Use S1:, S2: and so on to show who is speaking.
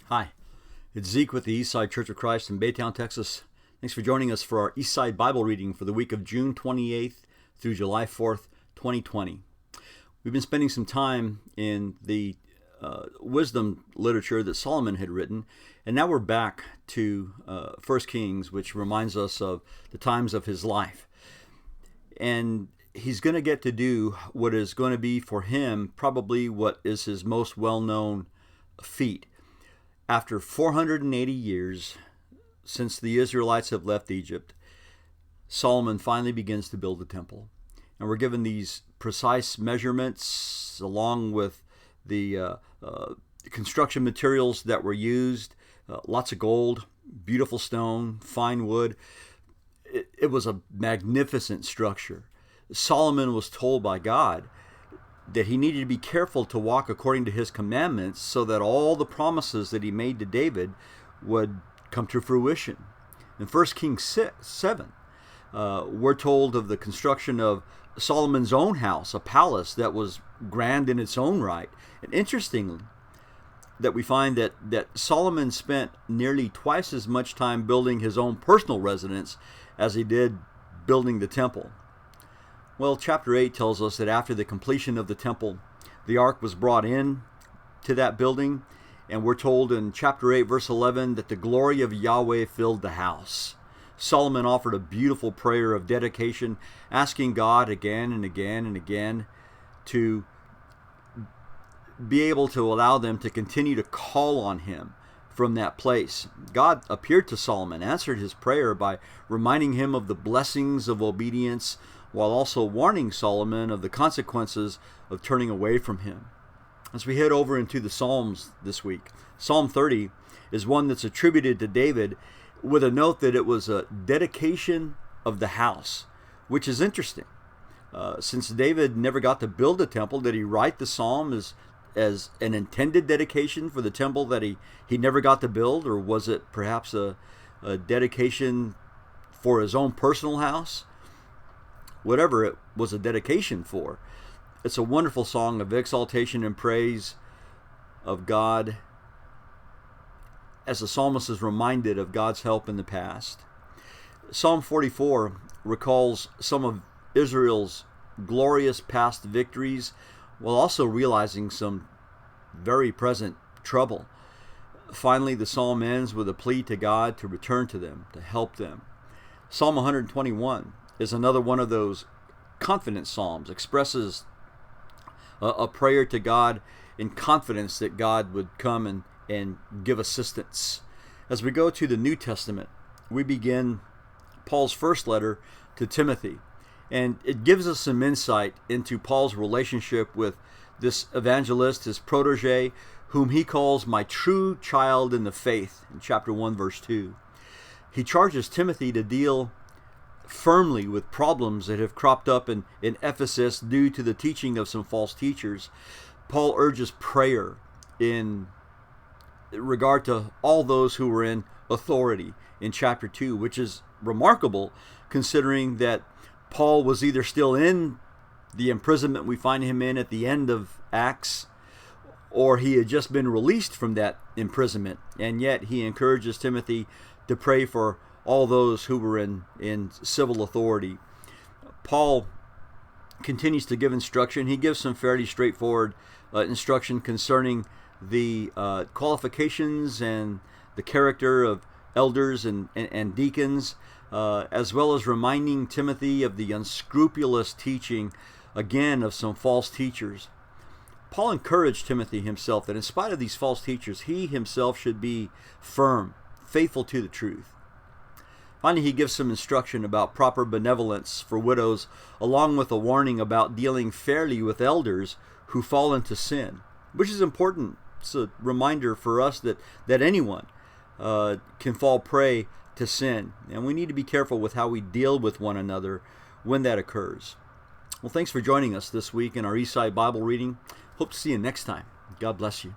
S1: Hi, it's Zeke with the Eastside Church of Christ in Baytown, Texas. Thanks for joining us for our Eastside Bible reading for the week of June 28th through July 4th, 2020. We've been spending some time in the wisdom literature that Solomon had written, and now we're back to 1 Kings, which reminds us of the times of his life. And he's going to get to do what is going to be for him probably what is his most well-known feat. After 480 years since the Israelites have left Egypt, Solomon finally begins to build the temple. And we're given these precise measurements along with the construction materials that were used, lots of gold, beautiful stone, fine wood. It was a magnificent structure. Solomon was told by God that he needed to be careful to walk according to his commandments so that all the promises that he made to David would come to fruition. In 1 Kings 7, we're told of the construction of Solomon's own house, a palace that was grand in its own right. And interestingly, that we find that Solomon spent nearly twice as much time building his own personal residence as he did building the temple. Well, chapter 8 tells us that after the completion of the temple, the ark was brought in to that building, and we're told in chapter 8, verse 11, that the glory of Yahweh filled the house. Solomon offered a beautiful prayer of dedication, asking God again and again and again to be able to allow them to continue to call on him from that place. God appeared to Solomon, answered his prayer by reminding him of the blessings of obedience, while also warning Solomon of the consequences of turning away from him. As we head over into the Psalms this week, Psalm 30 is one that's attributed to David with a note that it was a dedication of the house, which is interesting. Since David never got to build a temple, did he write the psalm as an intended dedication for the temple that he never got to build, or was it perhaps a dedication for his own personal house? Whatever it was a dedication for, it's a wonderful song of exaltation and praise of God as the psalmist is reminded of God's help in the past. Psalm 44 recalls some of Israel's glorious past victories while also realizing some very present trouble. Finally, the psalm ends with a plea to God to return to them, to help them. Psalm 121 is another one of those confident psalms, expresses a prayer to God in confidence that God would come and give assistance. As we go to the New Testament, we begin Paul's first letter to Timothy, and it gives us some insight into Paul's relationship with this evangelist, his protege, whom he calls my true child in the faith, in chapter 1, verse 2. He charges Timothy to deal firmly with problems that have cropped up in Ephesus due to the teaching of some false teachers. Paul urges prayer in regard to all those who were in authority in chapter 2, which is remarkable considering that Paul was either still in the imprisonment we find him in at the end of Acts, or he had just been released from that imprisonment, and yet he encourages Timothy to pray for all those who were in civil authority. Paul continues to give instruction. He gives some fairly straightforward instruction concerning the qualifications and the character of elders and deacons, as well as reminding Timothy of the unscrupulous teaching, again, of some false teachers. Paul encouraged Timothy himself that in spite of these false teachers, he himself should be firm, faithful to the truth. Finally, he gives some instruction about proper benevolence for widows, along with a warning about dealing fairly with elders who fall into sin, which is important. It's a reminder for us that anyone can fall prey to sin, and we need to be careful with how we deal with one another when that occurs. Well, thanks for joining us this week in our Eastside Bible reading. Hope to see you next time. God bless you.